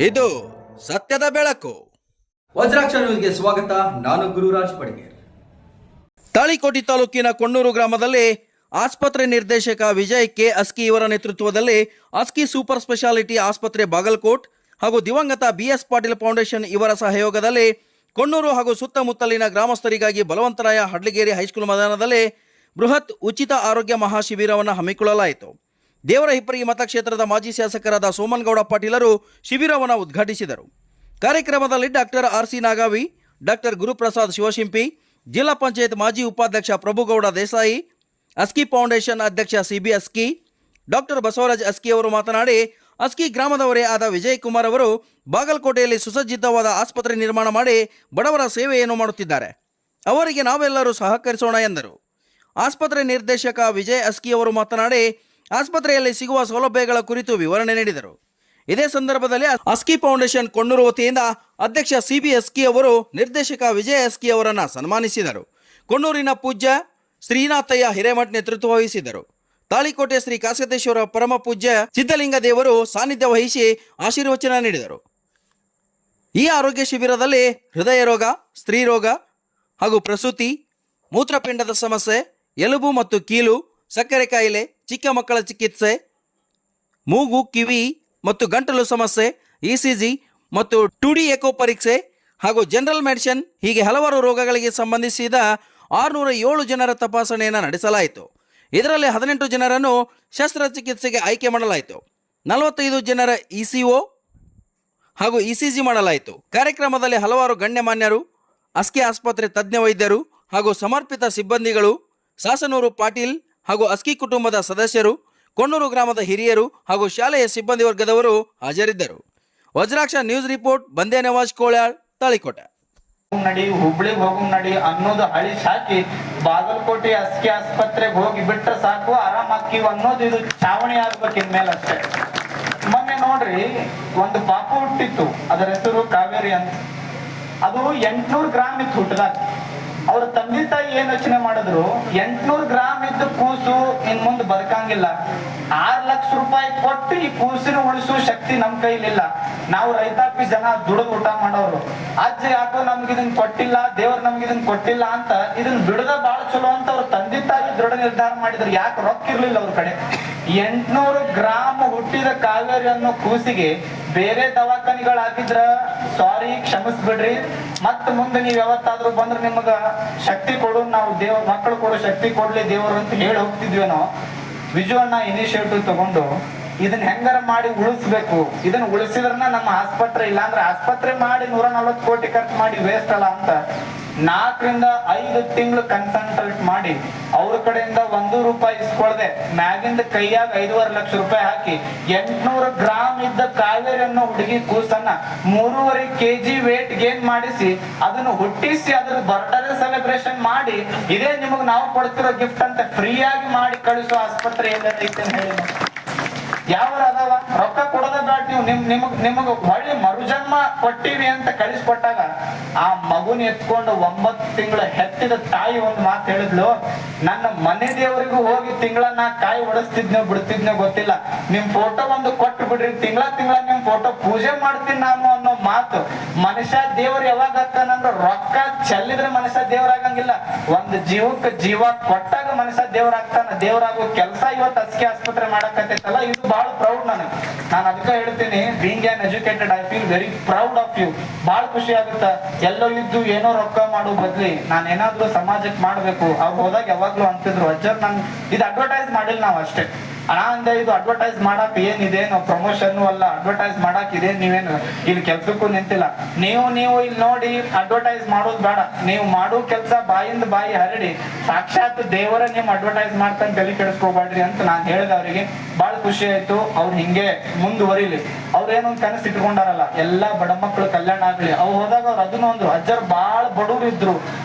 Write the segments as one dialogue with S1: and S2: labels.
S1: ಇದು ಸತ್ಯದ ಬೆಳಕು.
S2: ವಜ್ರಾಕ್ಷ ನ್ಯೂಸ್ಗೆ ಸ್ವಾಗತ. ನಾನು ಗುರುರಾಜ್ ಪಡಿಗೇರ್.
S1: ತಾಳಿಕೋಟೆ ತಾಲೂಕಿನ ಕೊಣ್ಣೂರು ಗ್ರಾಮದಲ್ಲಿ ಆಸ್ಪತ್ರೆ ನಿರ್ದೇಶಕ ವಿಜಯ್ ಕೆ ಅಸ್ಕಿ ಇವರ ನೇತೃತ್ವದಲ್ಲಿ ಅಸ್ಕಿ ಸೂಪರ್ ಸ್ಪೆಷಾಲಿಟಿ ಆಸ್ಪತ್ರೆ ಬಾಗಲಕೋಟ್ ಹಾಗೂ ದಿವಂಗತ BS ಪಾಟೀಲ್ ಫೌಂಡೇಶನ್ ಇವರ ಸಹಯೋಗದಲ್ಲಿ ಕೊಣ್ಣೂರು ಹಾಗೂ ಸುತ್ತಮುತ್ತಲಿನ ಗ್ರಾಮಸ್ಥರಿಗಾಗಿ ಬಲವಂತರಾಯ ಹಡ್ಲಿಗೇರಿ ಹೈಸ್ಕೂಲ್ ಮೈದಾನದಲ್ಲಿ ಬೃಹತ್ ಉಚಿತ ಆರೋಗ್ಯ ಮಹಾಶಿಬಿರವನ್ನು ಹಮ್ಮಿಕೊಳ್ಳಲಾಯಿತು. ದೇವರ ಹಿಪ್ಪರಗಿ ಮತಕ್ಷೇತ್ರದ ಮಾಜಿ ಶಾಸಕರಾದ ಸೋಮನಗೌಡ ಪಾಟೀಲರು ಶಿಬಿರವನ್ನು ಉದ್ಘಾಟಿಸಿದರು. ಕಾರ್ಯಕ್ರಮದಲ್ಲಿ doctor RC Nagavi, doctor Guruprasad Shivashimpi, ಜಿಲ್ಲಾ ಪಂಚಾಯತ್ ಮಾಜಿ ಉಪಾಧ್ಯಕ್ಷ ಪ್ರಭುಗೌಡ ದೇಸಾಯಿ, ಅಸ್ಕಿ ಫೌಂಡೇಶನ್ ಅಧ್ಯಕ್ಷ CB ಅಸ್ಕಿ, ಡಾಕ್ಟರ್ ಬಸವರಾಜ್ ಅಸ್ಕಿ ಅವರು ಮಾತನಾಡಿ, ಅಸ್ಕಿ ಗ್ರಾಮದವರೇ ಆದ ವಿಜಯ್ ಕುಮಾರ್ ಅವರು ಬಾಗಲಕೋಟೆಯಲ್ಲಿ ಸುಸಜ್ಜಿತವಾದ ಆಸ್ಪತ್ರೆ ನಿರ್ಮಾಣ ಮಾಡಿ ಬಡವರ ಸೇವೆಯನ್ನು ಮಾಡುತ್ತಿದ್ದಾರೆ. ಅವರಿಗೆ ನಾವೆಲ್ಲರೂ ಸಹಕರಿಸೋಣ ಎಂದರು. ಆಸ್ಪತ್ರೆ ನಿರ್ದೇಶಕ ವಿಜಯ್ ಅಸ್ಕಿ ಅವರು ಮಾತನಾಡಿ, ಆಸ್ಪತ್ರೆಯಲ್ಲಿ ಸಿಗುವ ಸೌಲಭ್ಯಗಳ ಕುರಿತು ವಿವರಣೆ ನೀಡಿದರು. ಇದೇ ಸಂದರ್ಭದಲ್ಲಿ ಅಸ್ಕಿ ಫೌಂಡೇಶನ್ ಕೊಣ್ಣೂರು ವತಿಯಿಂದ ಅಧ್ಯಕ್ಷ CB ಅಸ್ಕಿ ಅವರು ನಿರ್ದೇಶಕ ವಿಜಯ್ ಅಸ್ಕಿ ಅವರನ್ನು ಸನ್ಮಾನಿಸಿದರು. ಕೊಣ್ಣೂರಿನ ಪೂಜ್ಯ ಶ್ರೀನಾಥಯ್ಯ ಹಿರೇಮಠ್ ನೇತೃತ್ವ ವಹಿಸಿದರು. ತಾಳಿಕೋಟೆ ಶ್ರೀ ಕಾಸತೇಶ್ವರ ಪರಮ ಪೂಜ್ಯ ಸಿದ್ಧಲಿಂಗ ದೇವರು ಸಾನ್ನಿಧ್ಯ ವಹಿಸಿ ಆಶೀರ್ವಚನ ನೀಡಿದರು. ಈ ಆರೋಗ್ಯ ಶಿಬಿರದಲ್ಲಿ ಹೃದಯ ರೋಗ, ಸ್ತ್ರೀ ರೋಗ ಹಾಗೂ ಪ್ರಸೂತಿ, ಮೂತ್ರಪಿಂಡದ ಸಮಸ್ಯೆ, ಎಲುಬು ಮತ್ತು ಕೀಲು, ಸಕ್ಕರೆ ಕಾಯಿಲೆ, ಚಿಕ್ಕ ಮಕ್ಕಳ ಚಿಕಿತ್ಸೆ, ಮೂಗು, ಕಿವಿ ಮತ್ತು ಗಂಟಲು ಸಮಸ್ಯೆ, ECG ಮತ್ತು 2D ಎಕೋ ಪರೀಕ್ಷೆ ಹಾಗೂ ಜನರಲ್ ಮೆಡಿಸಿನ್ ಹೀಗೆ ಹಲವಾರು ರೋಗಗಳಿಗೆ ಸಂಬಂಧಿಸಿದ 607 ಜನರ ತಪಾಸಣೆಯನ್ನು ನಡೆಸಲಾಯಿತು. ಇದರಲ್ಲಿ 18 ಜನರನ್ನು ಶಸ್ತ್ರಚಿಕಿತ್ಸೆಗೆ ಆಯ್ಕೆ ಮಾಡಲಾಯಿತು. 45 ಜನರ ECO ಹಾಗೂ ECG ಮಾಡಲಾಯಿತು. ಕಾರ್ಯಕ್ರಮದಲ್ಲಿ ಹಲವಾರು ಗಣ್ಯಮಾನ್ಯರು, ಅಸ್ಕಿ ಆಸ್ಪತ್ರೆ ತಜ್ಞ ವೈದ್ಯರು ಹಾಗೂ ಸಮರ್ಪಿತ ಸಿಬ್ಬಂದಿಗಳು, ಸಾಸನೂರು ಪಾಟೀಲ್ ಹಾಗೂ ಅಸ್ಕಿ ಕುಟುಂಬದ ಸದಸ್ಯರು, ಕೊಣ್ಣೂರು ಗ್ರಾಮದ ಹಿರಿಯರು ಹಾಗೂ ಶಾಲೆಯ ಸಿಬ್ಬಂದಿ ವರ್ಗದವರು ಹಾಜರಿದ್ದರು. ವಜ್ರಾಕ್ಷ ನ್ಯೂಸ್ ರಿಪೋರ್ಟ್, ಬಂದೇ ನವಾಜ್ ಕೋಳ್ಯಾಳ್, ತಾಳಿಕೋಟೆ.
S3: ನಡಿ ಹುಬ್ಳಿಗೆ ಹೋಗು ನಡಿ ಅನ್ನೋದು ಅಳಿಸಿ ಹಾಕಿ ಬಾಗಲಕೋಟೆ ಅಸ್ಕಿ ಆಸ್ಪತ್ರೆಗೆ ಹೋಗಿ ಬಿಟ್ರೆ ಸಾಕು, ಆರಾಮಾಕಿ ಅನ್ನೋದು ಇದು ಚಾವಣಿ ಆಗ್ಬೇಕು ಇನ್ಮೇಲೆ ಅಷ್ಟೇ. ಮೊನ್ನೆ ನೋಡ್ರಿ, ಒಂದು ಪಾಪು ಹುಟ್ಟಿತ್ತು, ಅದರ ಹೆಸರು ಕಾವೇರಿ ಅಂತ. ಅದು 800 ಗ್ರಾಮ್ ಇತ್ತು ಹುಟ್ಟದಾಗ. ಅವ್ರ ತಂದೆ ತಾಯಿ ಏನ್ ಯೋಚನೆ ಮಾಡಿದ್ರು, 800 ಗ್ರಾಮ್ ಇದ್ದ ಕೂಸು ಇನ್ ಮುಂದೆ ಬದುಕಂಗಿಲ್ಲ, 6 ಲಕ್ಷ ರೂಪಾಯಿ ಕೊಟ್ಟು ಈ ಕೂಸಿನ ಉಳಿಸುವ ಶಕ್ತಿ ನಮ್ ಕೈಲಿಲ್ಲ. ನಾವು ರೈತಾಪಿ ಜನ ದುಡಿದು ಊಟ ಮಾಡೋರು. ಅಜ್ಜ ಯಾಕೋ ನಮ್ಗೆ ಇದನ್ ಕೊಟ್ಟಿಲ್ಲ, ದೇವ್ರ ನಮ್ಗೆ ಇದನ್ ಕೊಟ್ಟಿಲ್ಲ ಅಂತ ಇದನ್ ಬಿಡದ ಬಾಳ ಚಲೋ ಅಂತ ಅವ್ರ ತಂದೆ ತಾಯಿ ದೃಢ ನಿರ್ಧಾರ ಮಾಡಿದ್ರು. ಯಾಕೆ ರೊಕ್ಕ ಇರ್ಲಿಲ್ಲ ಅವ್ರ ಕಡೆ. 800 ಗ್ರಾಮ್ ಹುಟ್ಟಿದ ಕಾವೇರಿ ಅನ್ನೋ ಕೂಸಿಗೆ ಬೇರೆ ದವಾಖಾನಿಗಳಾಗಿದ್ರ ಸಾರಿ, ಕ್ಷಮಿಸ್ಬಿಡ್ರಿ. ಮತ್ ಮುಂದೆ ನೀವ್ ಯಾವತ್ತಾದ್ರೂ ಬಂದ್ರೆ ನಿಮಗ ಶಕ್ತಿ ಕೊಡು, ನಾವು ದೇವ್ರ ಮಕ್ಕಳು ಕೊಡೋ ಶಕ್ತಿ ಕೊಡ್ಲಿ ದೇವರು ಅಂತ ಹೇಳಿ ಹೋಗ್ತಿದ್ವೇನೋ. ವಿಜುವನ್ನ ಇನಿಷಿಯೇಟಿವ್ ತಗೊಂಡು ಇದನ್ನ ಹೆಂಗಾರ ಮಾಡಿ ಉಳಿಸ್ಬೇಕು, ಇದನ್ನ ಉಳಿಸಿದ್ರನ ನಮ್ಮ ಆಸ್ಪತ್ರೆ, ಇಲ್ಲಾಂದ್ರೆ ಆಸ್ಪತ್ರೆ ಮಾಡಿ 140 ಕೋಟಿ ಖರ್ಚು ಮಾಡಿ ವೇಸ್ಟ್ ಅಲ್ಲ ಅಂತ 4 ರಿಂದ 5 ತಿಂಗಳು ಕನ್ಸಲ್ಟೇಟ್ ಮಾಡಿ ಅವ್ರ ಕಡೆಯಿಂದ 1 ರೂಪಾಯಿ ಇಸ್ಕೊಳ್ದೆ ಮ್ಯಾಗಿಂದ ಕೈಯಾಗ 5.5 ಲಕ್ಷ ರೂಪಾಯಿ ಹಾಕಿ 800 ಗ್ರಾಮ್ ಇದ್ದ ಕಾವೇರಿ ಅನ್ನೋ ಹುಡುಗಿ ಕೂಸನ್ನ 3.5 kg ವೇಟ್ ಗೇನ್ ಮಾಡಿಸಿ ಅದನ್ನು ಹುಟ್ಟಿಸಿ ಅದ್ರ ಬರ್ಡೇ ಸೆಲೆಬ್ರೇಷನ್ ಮಾಡಿ, ಇದೇ ನಿಮಗ್ ನಾವು ಕೊಡ್ತಿರೋ ಗಿಫ್ಟ್ ಅಂತ ಫ್ರೀ ಆಗಿ ಮಾಡಿ ಕಳಿಸೋ ಆಸ್ಪತ್ರೆ ಎಲ್ಲೈತೆ ಅಂತ ಹೇಳಿ. ಯಾವ ಅದಾವ ರೊಕ್ಕ ಕೊಡೋದ ಬೇಡ, ನೀವು ನಿಮಗ ಹೊಳ್ಳಿ ಮರುಜನ್ಮ ಕೊಟ್ಟಿವಿ ಅಂತ ಕಳಿಸ್ಕೊಟ್ಟಾಗ ಆ ಮಗುನ ಎತ್ಕೊಂಡು 9 ತಿಂಗಳ ಹೆತ್ತಿದ ತಾಯಿ ಒಂದು ಮಾತು ಹೇಳಿದ್ಲು, ನನ್ನ ಮನೆ ದೇವರಿಗೂ ಹೋಗಿ ತಿಂಗಳನ್ನ ಕಾಯಿ ಒಡಿಸ್ತಿದ್ನೋ ಬಿಡ್ತಿದ್ನೋ ಗೊತ್ತಿಲ್ಲ, ನಿಮ್ ಫೋಟೋ ಒಂದು ಕೊಟ್ಟು ಬಿಡ್ರಿ, ತಿಂಗಳ ನಿಮ್ ಫೋಟೋ ಪೂಜೆ ಮಾಡ್ತೀನಿ ನಾನು ಅನ್ನೋ ಮಾತು. ಮನುಷ್ಯ ದೇವ್ರು ಯಾವಾಗ ಆಗ್ತಾನಂದ್ರೆ ರೊಕ್ಕ ಚೆಲ್ಲಿದ್ರೆ ಮನುಷ್ಯ ದೇವ್ರಾಗಂಗಿಲ್ಲ, ಒಂದು ಜೀವಕ್ಕೆ ಜೀವ ಕೊಟ್ಟಾಗ ಮನುಷ್ಯ ದೇವ್ರಾಗ್ತಾನ. ದೇವ್ರಾಗೋ ಕೆಲಸ ಇವತ್ತು ಅಸ್ಕಿ ಆಸ್ಪತ್ರೆ ಮಾಡಕತ್ತೈತಲ್ಲ, ಇದು ಬಹಳ ಪ್ರೌಡ್ ನನಗೆ. ನಾನು ಅದಕ್ಕೆ ಹೇಳ್ತೀನಿ, being an educated I feel very proud of you. ಬಹಳ ಖುಷಿ ಆಗುತ್ತ. ಎಲ್ಲೋ ಇದ್ದು ಏನೋ ರೊಕ್ಕ ಮಾಡೋ ಬದ್ಲಿ ನಾನು ಏನಾದ್ರೂ ಸಮಾಜಕ್ಕೆ ಮಾಡ್ಬೇಕು. ಅವ್ರು ಹೋದಾಗ ಯಾವಾಗ್ಲೂ ಅಂತಿದ್ರು, ಅಜ್ಜರ್ ನನ್ ಇದು ಅಡ್ವರ್ಟೈಸ್ ಮಾಡಿಲ್ಲ ನಾವು ಅಷ್ಟೇ ಅಣ್ಣ ಅಂದೆ, ಇದು ಅಡ್ವರ್ಟೈಸ್ ಮಾಡಕ್ ಏನಿದೆ, ನಾವು ಪ್ರಮೋಷನ್ ಅಲ್ಲ, ಅಡ್ವರ್ಟೈಸ್ ಮಾಡಕ್ ಇದೆ, ನೀವೇನು ಇಲ್ಲಿ ಕೆಲ್ಸಕ್ಕೂ ನಿಂತಿಲ್ಲ. ನೀವು ಇಲ್ಲಿ ನೋಡಿ ಅಡ್ವರ್ಟೈಸ್ ಮಾಡೋದು ಬೇಡ, ನೀವು ಮಾಡೋ ಕೆಲಸ ಬಾಯಿಂದ ಬಾಯಿ ಹರಡಿ ಸಾಕ್ಷಾತ್ ದೇವರ ನಿಮ್ ಅಡ್ವರ್ಟೈಸ್ ಮಾಡ್ತಾನೆ ತಲೆ ಕೆಡಿಸ್ಕೋಬೇಡ್ರಿ ಅಂತ ನಾನು ಹೇಳಿದೆ ಅವರಿಗೆ. ಬಹಳ ಖುಷಿ ಆಯ್ತು. ಅವ್ರು ಹಿಂಗೆ ಮುಂದುವರಿಲಿ. ಅವ್ರೇನೊಂದು ಕನಸು ಇಟ್ಕೊಂಡಾರಲ್ಲ, ಎಲ್ಲಾ ಬಡ ಮಕ್ಕಳು ಕಲ್ಯಾಣ ಆಗ್ಲಿ. ಅವ್ರು ಹೋದಾಗ ಅವ್ರು ಅದನ್ನ ಒಂದು ಅಜ್ಜರ್ ಬಾಳ ಬಡವರು ಇದ್ರು,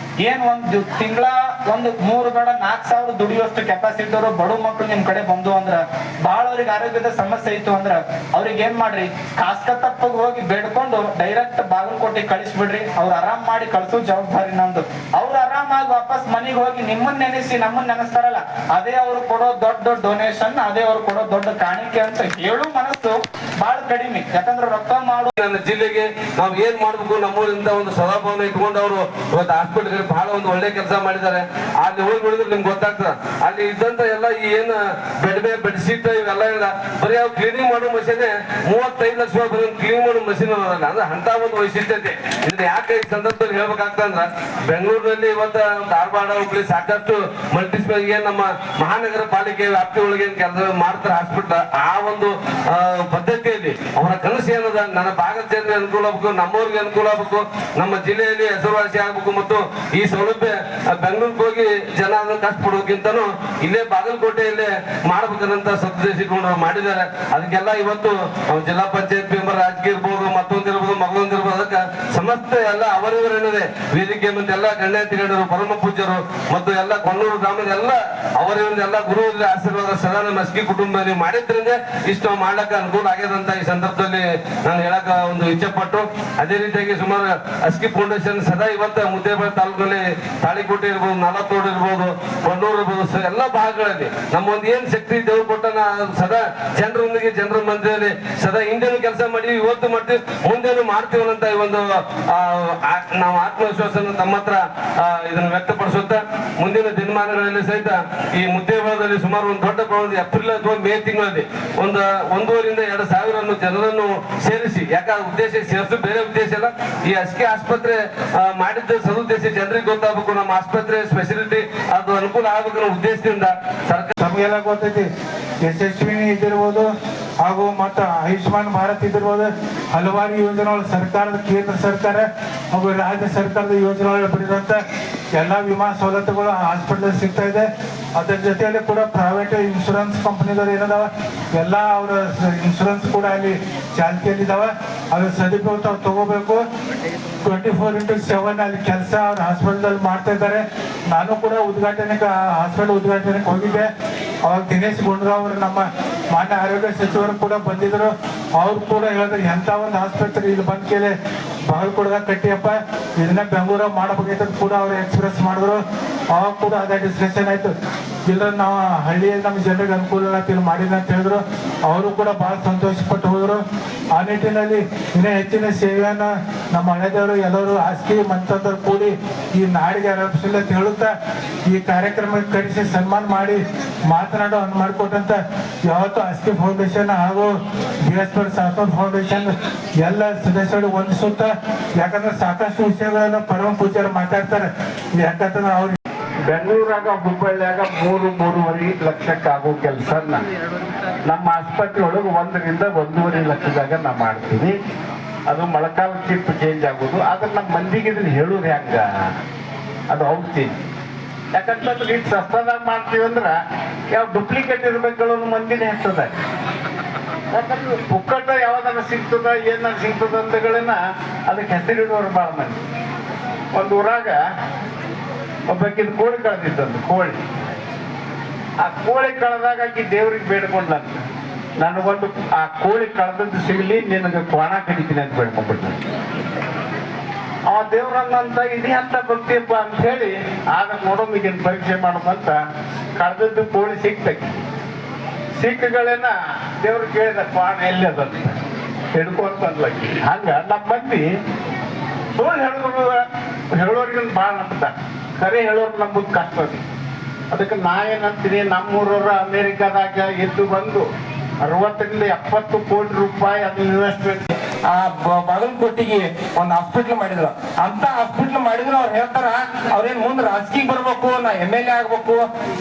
S3: ಏನ್ ಒಂದು ತಿಂಗಳ ಒಂದು 3 ಬೇಡ 4,000 ದುಡಿಯೋಷ್ಟು ಕೆಪಾಸಿಟಿ ಅವರು ಬಡ ಮಕ್ಕಳು ನಿಮ್ ಕಡೆ ಬಂದು ಅಂದ್ರ ಬಹಳ ಅವ್ರಿಗೆ ಆರೋಗ್ಯದ ಸಮಸ್ಯೆ ಇತ್ತು ಅಂದ್ರ ಅವ್ರಿಗೆ ಏನ್ ಮಾಡ್ರಿ ಕಾಸ್ಕತಪ್ಪಗ್ ಹೋಗಿ ಬೇಡ್ಕೊಂಡು ಡೈರೆಕ್ಟ್ ಬಾಗಲಕೋಟೆ ಕಳಿಸ್ಬಿಡ್ರಿ ಅವ್ರು ಆರಾಮ್ ಮಾಡಿ ಕಳ್ಸೋ ಜವಾಬ್ದಾರಿ ನಂದು. ಅವ್ರು ಆರಾಮಾಗಿ ವಾಪಸ್ ಮನೆಗೆ ಹೋಗಿ ನಿಮ್ಮನ್ನ ನೆನೆಸಿ ನಮ್ಮನ್ನ ನೆನೆಸ್ತಾರಲ್ಲ, ಅದೇ ಅವ್ರು ಕೊಡೋ ದೊಡ್ಡ ಡೊನೇಷನ್, ಅದೇ ಅವ್ರು ಕೊಡೋ ದೊಡ್ಡ ಕಾಣಿಕೆ ಅಂತ ಹೇಳು ಮನಸ್ಸು ಬಹಳ ಕಡಿಮೆ. ಯಾಕಂದ್ರೆ ರೊಕ್ಕ ಮಾಡೋ
S4: ನನ್ನ ಜಿಲ್ಲೆಗೆ ನಾವು ಏನ್ ಮಾಡ್ಬೇಕು, ನಮ್ಮೂರಿಂದ ಒಂದು ಸದಾಭಾವನೆ ಇಟ್ಕೊಂಡು ಅವರು ಇವತ್ತು ಹಾಸ್ಪಿಟಲ್ ಬಹಳ ಒಂದು ಒಳ್ಳೆ ಕೆಲಸ ಮಾಡಿದ್ದಾರೆ. ಅಲ್ಲಿ ಹೋಗಿ ನೋಡಿದ್ರೆ ನಿಮ್ಗೆ ಗೊತ್ತಾಗ್ತದ, ಅಲ್ಲಿ ಇದ್ದಂತ ಎಲ್ಲ ಈ ಏನ್ ಬೆಡ್ ಶೀಟ್ ಇವೆಲ್ಲ ಇಲ್ಲ, ಬರೀ ಅವ್ರು ಕ್ಲೀನಿಂಗ್ ಮಾಡೋ ಮಷೀನ್ 35 ಲಕ್ಷ ರೂಪಾಯಿ ಬರೀ ಕ್ಲೀನಿಂಗ್ ಮಾಡೋ ಮಷೀನ್ ಅಲ್ಲ. ಅಂದ್ರೆ ಅಂತ ಒಂದು ವೈಶಿಷ್ಟ್ಯತೆ. ಇದನ್ನ ಯಾಕೆ ಈ ಸಂದರ್ಭದಲ್ಲಿ ಹೇಳ್ಬೇಕಾಗ್ತಂದ್ರ, ಬೆಂಗಳೂರಿನಲ್ಲಿ ಇವತ್ತ ಧಾರವಾಡ ಹುಬ್ಳಿ ಸಾಕಷ್ಟು ಮಲ್ಟಿಸ್ಪೆಷಲ್ ಏನ್ ನಮ್ಮ ಮಹಾನಗರ ಪಾಲಿಕೆ ವ್ಯಾಪ್ತಿ ಒಳಗೆ ಕೆಲಸ ಮಾಡ್ತಾರೆ ಹಾಸ್ಪಿಟಲ್, ಆ ಒಂದು ಪದ್ಧತಿಯಲ್ಲಿ ಅವರ ಕನಸು ಏನದ, ನನ್ನ ಭಾಗದ ಜನರಿಗೆ ಅನುಕೂಲ ಆಗ್ಬೇಕು, ನಮ್ಮವ್ರಿಗೆ ಅನುಕೂಲ ಆಗ್ಬೇಕು, ನಮ್ಮ ಜಿಲ್ಲೆಯಲ್ಲಿ ಹೆಸರುವಾಸಿ ಆಗ್ಬೇಕು, ಮತ್ತು ಈ ಸೌಲಭ್ಯ ಬೆಂಗಳೂರಿಗೆ ಹೋಗಿ ಜನ ಅದನ್ನು ಕಷ್ಟಪಡೋಕ್ಕಿಂತನೂ ಇಲ್ಲೇ ಬಾಗಲಕೋಟೆಯಲ್ಲೇ ಮಾಡ್ಬೇಕನ್ನಂತ ಸದುದ್ದೇಶ ಇಟ್ಕೊಂಡು ಮಾಡಿದ್ದಾರೆ. ಅದಕ್ಕೆಲ್ಲ ಇವತ್ತು ಜಿಲ್ಲಾ ಪಂಚಾಯತ್ ಮೆಂಬರ್ ರಾಜಕೀಯ ಇರ್ಬೋದು, ಮತ್ತೊಂದಿರ್ಬೋದು, ಮಗಳೊಂದಿರ್ಬೋದು, ಅದಕ್ಕೆ ಸಮಸ್ತ ಎಲ್ಲ ಅವರಿವರೇನದೆ ವೇದಿಕೆ ಮತ್ತು ಎಲ್ಲ ಗಣ್ಯಾತಿ ಗಣ್ಯರು, ಪರಮ ಪೂಜ್ಯರು ಮತ್ತು ಎಲ್ಲ ಕೊಣ್ಣೂರು ಗ್ರಾಮದ ಎಲ್ಲ ಅವರಿವರಿಂದ ಎಲ್ಲ ಗುರುವಿನ ಆಶೀರ್ವಾದ ಸದಾ ನಮ್ಮ ಅಸ್ಕಿ ಕುಟುಂಬ ನೀವು ಮಾಡಿದ್ರಿಂದ ಇಷ್ಟು ಮಾಡ್ಲಕ್ಕ ಅನುಕೂಲ ಆಗ್ಯದಂತ ಈ ಸಂದರ್ಭದಲ್ಲಿ ನಾನು ಹೇಳಕ ಒಂದು ಇಚ್ಛೆ ಪಟ್ಟು, ಅದೇ ರೀತಿಯಾಗಿ ಸುಮಾರು ಅಸ್ಕಿ ಫೌಂಡೇಶನ್ ಸದಾ ಇವತ್ತು ಮುದ್ದೇಬಿಹಾಳ ತಾಲೂಕಿನಲ್ಲಿ ತಾಳಿಕೋಟೆ ಇರ್ಬೋದು, ನಾಲತೋಡು ಇರ್ಬೋದು, ಕೊಣ್ಣೂರು ಇರ್ಬೋದು, ಎಲ್ಲ ಭಾಗಗಳಲ್ಲಿ ನಮ್ಮ ಒಂದು ಏನ್ ಶಕ್ತಿ ದೇವ್ರು ಕೊಟ್ಟ ಸದಾ ಜನರೊಂದಿಗೆ ಜನರ ಮಧ್ಯದಲ್ಲಿ ಸದಾ ಹಿಂದೆನೂ ಕೆಲಸ ಮಾಡಿ ಇವತ್ತು ಮಾಡ್ತೀವಿ, ಮುಂದೇನು ಮಾಡ್ತೀವಿ ಅಂತ ಈ ಒಂದು ನಾವು ಆತ್ಮವಿಶ್ವಾಸ ತಮ್ಮ ಹತ್ರ ಇದನ್ನು ವ್ಯಕ್ತಪಡಿಸುತ್ತಾ, ಮುಂದಿನ ದಿನಮಾನಗಳಲ್ಲಿ ಸಹಿತ ಈ ಮುದ್ದೇಬಿಹಾಳದಲ್ಲಿ ಸುಮಾರು ಒಂದು ದೊಡ್ಡ ಪ್ರಮಾಣದ ಏಪ್ರಿಲ್ ಅಥವಾ ಮೇ ತಿಂಗಳಲ್ಲಿ ಒಂದು 1,500-2,000 ಜನರನ್ನು ಸೇರಿಸಿ, ಯಾಕಂದ್ರೆ ಉದ್ದೇಶ ಸೇರಿಸು ಬೇರೆ ಉದ್ದೇಶ ಇಲ್ಲ, ಈ ಅಸ್ಕಿ ಆಸ್ಪತ್ರೆ ಮಾಡಿದ್ದ ಸದುದ್ದೇಶ ಜನರಿಗೆ ಗೊತ್ತಾಗಬೇಕು, ನಮ್ಮ ಆಸ್ಪತ್ರೆ ಸ್ಪೆಷಾಲಿಟಿ ಅದು ಅನುಕೂಲ ಆಗಬೇಕು ಅನ್ನೋ ಉದ್ದೇಶದಿಂದ ಸರ್ಕಾರ
S5: ನಮಗೆಲ್ಲ ಗೊತ್ತೈತಿ. ಯಶಸ್ವಿನಿ ಇದಿರ್ಬೋದು ಹಾಗೂ ಮತ್ತು ಆಯುಷ್ಮಾನ್ ಭಾರತ್ ಇದಿರ್ಬೋದು, ಹಲವಾರು ಯೋಜನೆಗಳು ಸರ್ಕಾರದ ಕೇಂದ್ರ ಸರ್ಕಾರ ಹಾಗೂ ರಾಜ್ಯ ಸರ್ಕಾರದ ಯೋಜನೆಗಳು ಪಡೆದಂತ ಎಲ್ಲ ವಿಮಾ ಸವಲತ್ತುಗಳು ಹಾಸ್ಪಿಟಲ್ ಸಿಗ್ತಾ ಇದೆ. ಅದರ ಜೊತೆಯಲ್ಲಿ ಕೂಡ ಪ್ರೈವೇಟ್ ಇನ್ಶೂರೆನ್ಸ್ ಕಂಪನಿಗಳು ಏನದಾವ ಎಲ್ಲ ಅವರ ಇನ್ಶೂರೆನ್ಸ್ ಕೂಡ ಅಲ್ಲಿ ಚಾಲ್ತಿಯಲ್ಲಿದ್ದಾವೆ. ಅದ್ರ ಸದುಪಯೋಗ ತಾವು ತಗೋಬೇಕು. 24/7 ಅಲ್ಲಿ ಕೆಲಸ ಅವ್ರ ಹಾಸ್ಪಿಟಲ್ ಮಾಡ್ತಾ ಇದ್ದಾರೆ. ನಾನು ಕೂಡ ಹಾಸ್ಪಿಟಲ್ ಉದ್ಘಾಟನೆಗೆ ಹೋಗಿದ್ದೆ. ಅವಾಗ ದಿನೇಶ್ ಗುಂಡೂರಾವ್ ಅವರು ನಮ್ಮ ಮಾನ್ಯ ಆರೋಗ್ಯ ಸಚಿವರು ಕೂಡ ಬಂದಿದ್ರು. ಅವ್ರು ಕೂಡ ಹೇಳಿದ್ರು, ಎಂಥ ಒಂದು ಆಸ್ಪತ್ರೆ ಇಲ್ಲಿ ಬಂದ ಕೇಳಿ ಬಾಗಲಕೋಟೆದಾಗ ಕಟ್ಟಿಯಪ್ಪ, ಇದನ್ನ ಬೆಂಗಳೂರಾಗ ಮಾಡಬೇಕಂತ ಕೂಡ ಅವ್ರು ಎಕ್ಸ್ಪ್ರೆಸ್ ಮಾಡಿದ್ರು. ಅವಾಗ ಕೂಡ ಅದೇ ಡಿಸ್ಕಷನ್ ಆಯ್ತು. ಇಲ್ಲ ನಾವು ಹಳ್ಳಿಯಲ್ಲಿ ನಮ್ಮ ಜನರಿಗೆ ಅನುಕೂಲ ಮಾಡಿದ ಅಂತ ಹೇಳಿದ್ರು. ಅವರು ಕೂಡ ಬಹಳ ಸಂತೋಷಪಟ್ಟು ಹೋದರು. ಆ ನಿಟ್ಟಿನಲ್ಲಿ ಇನ್ನೂ ಹೆಚ್ಚಿನ ಸೇವೆಯನ್ನು ನಮ್ಮ ಹಳೆದವರು ಎಲ್ಲರೂ ಆಸ್ಕಿ ಮಂತಂದರು ಕೂಡಿ ಈ ನಾಡಿಗೆ ಆರಂಭಿಸಿಲ್ಲ ಅಂತ ಹೇಳುತ್ತಾ ಈ ಕಾರ್ಯಕ್ರಮಕ್ಕೆ ಕರೆಸಿ ಸನ್ಮಾನ ಮಾಡಿ ಮಾತನಾಡೋ ಮಾಡಿಕೊಟ್ಟಂತ ಯಾವತ್ತು ಆಸ್ಕಿ ಫೌಂಡೇಶನ್ ಹಾಗೂ BSP ಫೌಂಡೇಶನ್ ಎಲ್ಲ ಸದಸ್ಯರು ವಂದಿಸುತ್ತಾ, ಯಾಕಂದ್ರೆ ಸಾಕಷ್ಟು ವಿಷಯಗಳನ್ನು ಪರಮ ಪೂಜ್ಯರು ಮಾತಾಡ್ತಾರೆ. ಯಾಕಂತಂದ್ರೆ ಅವ್ರಿಗೆ
S6: ಬೆಂಗಳೂರಾಗ ಹುಬ್ಬಳ್ಳಿಯಾಗ 3-3.5 ಲಕ್ಷಕ್ಕಾಗೋ ಕೆಲಸನ ನಮ್ಮ ಆಸ್ಪತ್ರೆ ಒಳಗೆ 1-1.5 ಲಕ್ಷದಾಗ ನಾ ಮಾಡ್ತೀವಿ. ಅದು ಮೊಳಕಾಲ ಚಿಪ್ ಚೇಂಜ್ ಆಗೋದು. ಆದ್ರೆ ನಮ್ಮ ಮಂದಿಗೆ ಇದನ್ನ ಹೇಳೋದು ಹೆಂಗ, ಅದು ಔಷಧಿ. ಯಾಕಂತಂದ್ರೆ ಇಟ್ಟು ಸಸ್ತಾದಾಗ ಮಾಡ್ತೀವಿ ಅಂದ್ರೆ ಯಾವ ಡುಪ್ಲಿಕೇಟ್ ಇರ್ಬೇಕು ಮಂದಿನೇ ಹೆಚ್ಚದ. ಯಾಕಂದ್ರೆ ಪುಕ್ಕಟ ಯಾವ್ದಾರ ಸಿಗ್ತದ ಏನಾರ ಸಿಗ್ತದ ಅಂತಗಳನ್ನ ಅದಕ್ಕೆ ಹೆಸರಿಡುವವರು ಭಾಳ ಮಂದಿ. ಒಂದು ಊರಾಗ ಒಬ್ಬಕ್ಕಿದ್ ಕೋಳಿ ಕಳೆದಿತ್ತಂದು. ಆ ಕೋಳಿ ಕಳೆದಾಗ ಆಕಿ ದೇವ್ರಿಗೆ ಬೇಡ್ಕೊಂಡಂತ, ನನಗೊಂದು ಆ ಕೋಳಿ ಕಳೆದದ್ದು ಸಿಗಲಿ, ನಿನಗೆ ಕ್ವಾಣ ಕಡಿತೀನಿ ಅಂತ ಬೇಡ್ಕೊಂಡ್ಬಿಟ್ಟ. ಆ ದೇವ್ರಂತ ಇದೇ ಅಂತ ಭಕ್ತಿಯಪ್ಪ ಅಂತ ಹೇಳಿ ಆಗ ನೋಡೋದು ಈಗಿನ ಪರೀಕ್ಷೆ ಮಾಡೋದಂತ ಕಳೆದದ್ದು ಕೋಳಿ ಸಿಕ್ಕಗಳೇನ ದೇವ್ರು ಕೇಳಿದ ಕ್ವಾಣ ಎಲ್ಲಿ ಅದಂತ ಹಿಡ್ಕೊಂತಂದ್ಲಕ್ಕಿ. ಹಂಗ ನಮ್ಮ ಮಂದಿ ಸುಳ್ಳು ಹೇಳೋರಿಗಿಂತ ಭಾಳ ನಂಬ್ತಾರೆ, ಖರೆ ಹೇಳೋರು ನಂಬುದು ಕಷ್ಟ. ಅದಕ್ಕೆ ನಾ ಏನಂತೀನಿ, ನಮ್ಮೂರವ್ರ ಅಮೇರಿಕಾದಾಗ ಎದ್ದು ಬಂದು 60-70 ಕೋಟಿ ರೂಪಾಯಿ ಅದು ಇನ್ವೆಸ್ಟ್ಮೆಂಟ್
S7: ಆ ಬಾಗಲಕೋಟೆಗೆ ಒಂದು ಹಾಸ್ಪಿಟ್ಲ್ ಮಾಡಿದ್ರು. ಅಂತ ಹಾಸ್ಪಿಟ್ಲ್ ಮಾಡಿದ್ರು ಅವ್ರು ಹೇಳ್ತಾರ, ಅವ್ರೇನ್ ಮುಂದೆ ರಾಜಕೀಯ ಬರ್ಬೇಕು, ನಾವ್ MLA ಆಗ್ಬೇಕು,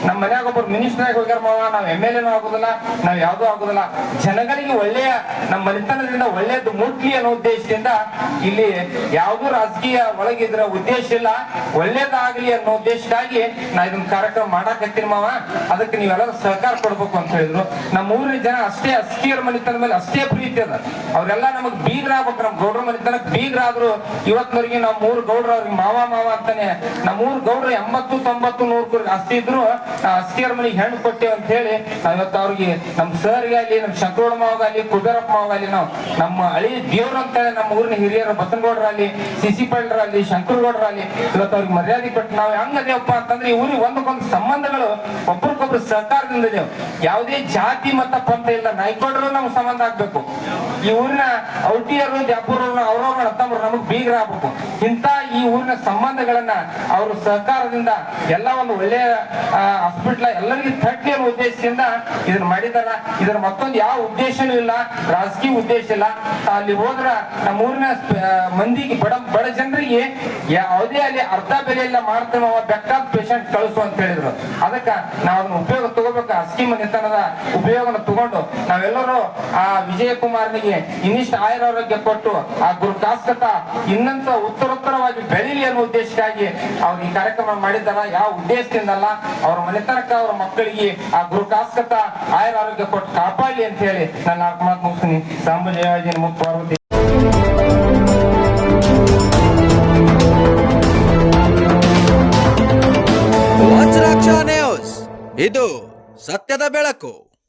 S7: ನಮ್ಮ ಮನ್ಯಾಗ ಒಬ್ಬರು ಮಿನಿಸ್ಟರ್ ಆಗಿ ಹೋಗ್ಯಾರ ಮಾವ, ನಾವ್ MLA ಆಗುದಿಲ್ಲ, ನಾವ್ ಯಾವ್ದೂ ಆಗುದಿಲ್ಲ, ಜನಗಳಿಗೆ ಒಳ್ಳೆಯ ನಮ್ಮ ಮನೆತನದಿಂದ ಒಳ್ಳೇದು ಮುಟ್ಲಿ ಅನ್ನೋ ಉದ್ದೇಶದಿಂದ ಇಲ್ಲಿ ಯಾವ್ದು ರಾಜಕೀಯ ಒಳಗಿದ್ರ ಉದ್ದೇಶ ಇಲ್ಲ, ಒಳ್ಳೇದಾಗ್ಲಿ ಅನ್ನೋ ಉದ್ದೇಶಕ್ಕಾಗಿ ನಾ ಇದನ್ನ ಕಾರ್ಯಕ್ರಮ ಮಾಡಾಕತ್ತೀನಿ ಮಾವ, ಅದಕ್ಕೆ ನೀವೆಲ್ಲರೂ ಸಹಕಾರ ಕೊಡ್ಬೇಕು ಅಂತ ಹೇಳಿದ್ರು. ನಮ್ಮ ಊರಿನ ಜನ ಅಷ್ಟೇ ಅಸ್ಕಿಯರ ಮನೆತನ ಮೇಲೆ ಅಷ್ಟೇ ಪ್ರೀತಿ ಅದ. ಅವ್ರೆಲ್ಲ ನಮಗ್ ಬೀಗ್ರಾಗ್ಬೇಕು. ನಮ್ ಗೌಡ್ರ ಮನೆತನಕ್ ಬೀಗ್ರಾದ್ರು ಇವತ್ತಿನವರೆಗೆ ನಾವು 3 ಗೌಡ್ರ ಅವ್ರಿಗೆ ಮಾವ ಅಂತಾನೆ. ನಮ್ಮ 3 ಗೌಡ್ರು 80, 90, 100 ಆಸ್ತಿ ಇದ್ರು ಅಸ್ತಿಯರ ಮನೆಗೆ ಹೆಣ್ಣು ಕೊಟ್ಟೇವ್ ಅಂತ ಹೇಳಿ ನಾವ್ ಇವತ್ತು ಅವ್ರಿಗೆ ನಮ್ ಸರ್ಗೆ ಅಲ್ಲಿ, ನಮ್ ಶಂಕರೋಡ ಮಾವಗಾಲಿ, ಕುಬೇರಪ್ಪ ಮಾವಗಾಲಿ, ನಾವು ನಮ್ಮ ಹಳಿ ದೇವ್ರ ಅಂತ ಹೇಳಿ ನಮ್ಮ ಊರಿನ ಹಿರಿಯರು ಬಸನಗೌಡರಲ್ಲಿ, ಸಿಸಿ ಪಳ್ಳರಲ್ಲಿ, ಶಂಕರಗೌಡರಲ್ಲಿ ಇವತ್ತು ಅವ್ರಿಗೆ ಮರ್ಯಾದೆ ಕೊಟ್ಟು ನಾವು ಹೆಂಗದೇವಪ್ಪ ಅಂತಂದ್ರೆ ಈ ಊರಿಗೆ ಒಂದಕ್ಕೊಂದು ಸಂಬಂಧಗಳು ಒಬ್ರಿಗೊಬ್ರು ಸಹಕಾರದಿಂದ ಇದೇವ್. ಯಾವುದೇ ಜಾತಿ ಮತ ಪಂಥ ಇಲ್ಲ. ನಾಯ್ಕೊಡ್ರು ನಮ್ಗೆ ಸಂಬಂಧ ಆಗ್ಬೇಕು. ಈ ಊರಿನ ಔಟಿಯರು, ದ್ಯಾಪುರರು, ಅವ್ರವ್ರ ಅತ್ತಂಬರು ನಮಗ್ ಬೀಗ್ರ ಆಗ್ಬೇಕು. ಇಂತ ಈ ಊರಿನ ಸಂಬಂಧಗಳನ್ನ ಅವರು ಸಹಕಾರದಿಂದ ಎಲ್ಲ ಒಂದು ಒಳ್ಳೆಯ ಹಾಸ್ಪಿಟ್ಲ ಎಲ್ಲರಿಗೂ ತಟ್ಟಿ ಅನ್ನೋ ಉದ್ದೇಶದಿಂದ ಇದನ್ನ ಮಾಡಿದಾರ. ಇದರ ಮತ್ತೊಂದು ಯಾವ ಉದ್ದೇಶನೂ ಇಲ್ಲ, ರಾಜಕೀಯ ಉದ್ದೇಶ ಇಲ್ಲ. ಅಲ್ಲಿ ಹೋದ್ರ ನಮ್ಮ ಊರಿನ ಮಂದಿಗೆ ಬಡ ಜನರಿಗೆ ಯಾವುದೇ ಅಲ್ಲಿ ಅರ್ಧ ಬೆಲೆಯೆಲ್ಲ ಮಾಡ್ತಾನೋ ಬೇಕಾದ ಪೇಷಂಟ್ ಕಳಿಸು ಅಂತ ಹೇಳಿದ್ರು. ಅದಕ್ಕ ನಾವು ಅದನ್ನ ಉಪಯೋಗ ತಗೋಬೇಕು. ಅಸ್ಕಿ ಮನೆತನದ ಉಪಯೋಗನ ತಗೊಂಡು ನಾವೆಲ್ಲರೂ ಆ ವಿಜಯಕುಮಾರ್ನಿಗೆ ಇನ್ನಿಷ್ಟು ಆಯುರಾರೋಗ್ಯ ಕೊಟ್ಟು ಆ ಗುರುಕಾಸ್ಕತ ಇನ್ನಂತ ಉತ್ತರೋತ್ತರವಾಗಿ ಬೆಳೀಲಿ ಅನ್ನೋ ಉದ್ದೇಶಕ್ಕಾಗಿ ಅವ್ರು ಈ ಕಾರ್ಯಕ್ರಮ ಮಾಡಿದಾರ. ಯಾವ ಉದ್ದೇಶದಿಂದಲ್ಲ, ಅವ್ರ ಮನೆತನಕ ಅವ್ರ ಮಕ್ಕಳಿಗೆ ಆ ಗುರುಕಾಸ್ಕತ ಆಯುರಾರೋಗ್ಯ ಕೊಟ್ಟು ಕಾಪಾಡಲಿ ಅಂತ ಹೇಳಿ ನಾನು 4 ಮಾತು ಮುಗಿಸ್ತೀನಿ. ಸಾಂಬಜಯ ಮುಖ ಪಾರ್ವತಿ.
S1: ವಜ್ರಾಕ್ಷ ನ್ಯೂಸ್, ಇದು ಸತ್ಯದ ಬೆಳಕು.